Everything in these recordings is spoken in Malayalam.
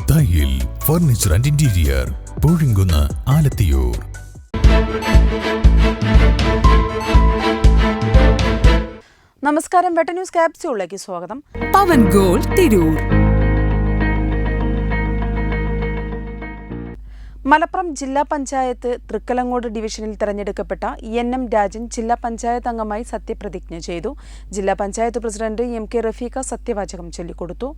Thayyil furniture and interior, Poozhinkunnu, Alathiyur. നമസ്കാരം, വെട്ട ന്യൂസ് ക്യാപ്സ്യൂളിലേക്ക് സ്വാഗതം. പവൻ ഗോൾ തിരൂർ. മലപ്പുറം ജില്ലാ പഞ്ചായത്ത് തൃക്കലങ്ങോട് ഡിവിഷനിൽ തെരഞ്ഞെടുക്കപ്പെട്ട NM രാജൻ ജില്ലാ പഞ്ചായത്ത് അംഗമായി സത്യപ്രതിജ്ഞ ചെയ്തു. ജില്ലാ പഞ്ചായത്ത് പ്രസിഡന്റ് MK റഫീഖ സത്യവാചകം ചൊല്ലിക്കൊടുത്തു.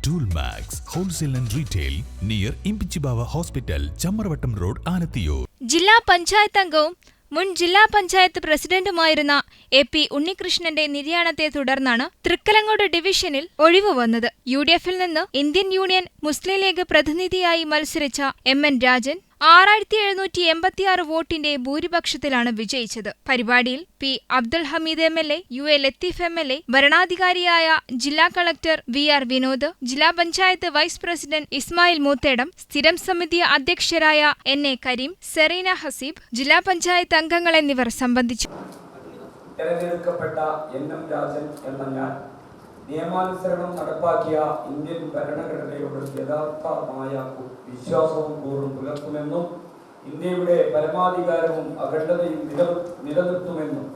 Toolmax wholesale and retail near Imbichibava hospital, Chamravattom road, Alathiyur. ജില്ലാ പഞ്ചായത്ത് അംഗവും മുൻ ജില്ലാ പഞ്ചായത്ത് പ്രസിഡന്റുമായിരുന്ന AP ഉണ്ണികൃഷ്ണന്റെ നിര്യാണത്തെ തുടർന്നാണ് തൃക്കലങ്ങോട് ഡിവിഷനിൽ ഒഴിവ് വന്നത്. UDF-ൽ നിന്ന് ഇന്ത്യൻ യൂണിയൻ മുസ്ലിം ലീഗ് പ്രതിനിധിയായി മത്സരിച്ച MN രാജൻ 6786 വോട്ടിന്റെ ഭൂരിപക്ഷത്തിലാണ് വിജയിച്ചത്. പരിപാടിയിൽ P Abdul Hameed MLA, UA Latheef MLA, വരണാധികാരിയായ ജില്ലാ കളക്ടർ VR വിനോദ്, ജില്ലാ പഞ്ചായത്ത് വൈസ് പ്രസിഡന്റ് ഇസ്മായിൽ മൂത്തേടം, സ്ഥിരം സമിതി അധ്യക്ഷരായ NA കരീം, സെറീന ഹസീബ്, ജില്ലാ പഞ്ചായത്ത് അംഗങ്ങൾ എന്നിവർ സംബന്ധിച്ചു. തെരഞ്ഞെടുക്കപ്പെട്ട NM രാജൻ എന്ന ഞാൻ നിയമാനുസരണം നടപ്പാക്കിയ ഇന്ത്യൻ ഭരണഘടനയോട് യഥാർത്ഥമായ വിശ്വാസവും കൂറും പുലർത്തുമെന്നും ഇന്ത്യയുടെ പരമാധികാരവും അഖണ്ഡതയും നിലനിർത്തുമെന്നും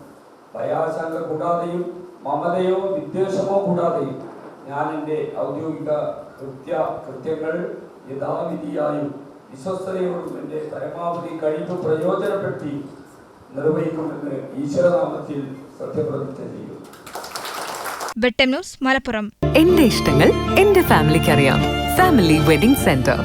ഭയാശങ്ക കൂടാതെയും മമതയോ വിദ്വേഷമോ കൂടാതെയും ഞാൻ എൻ്റെ ഔദ്യോഗിക കൃത്യങ്ങൾ യഥാവിധിയായും വിശ്വസ്തയോടും എൻ്റെ പരമാവധി കഴിവ് പ്രയോജനപ്പെടുത്തി നിർവഹിക്കുമെന്ന് ഈശ്വരനാമത്തിൽ സത്യപ്രതിജ്ഞ ചെയ്യും. വെട്ടം ന്യൂസ്, മലപ്പുറം. എന്റെ ഇഷ്ടങ്ങൾ എന്റെ ഫാമിലിക്ക് അറിയാം. Family wedding centre.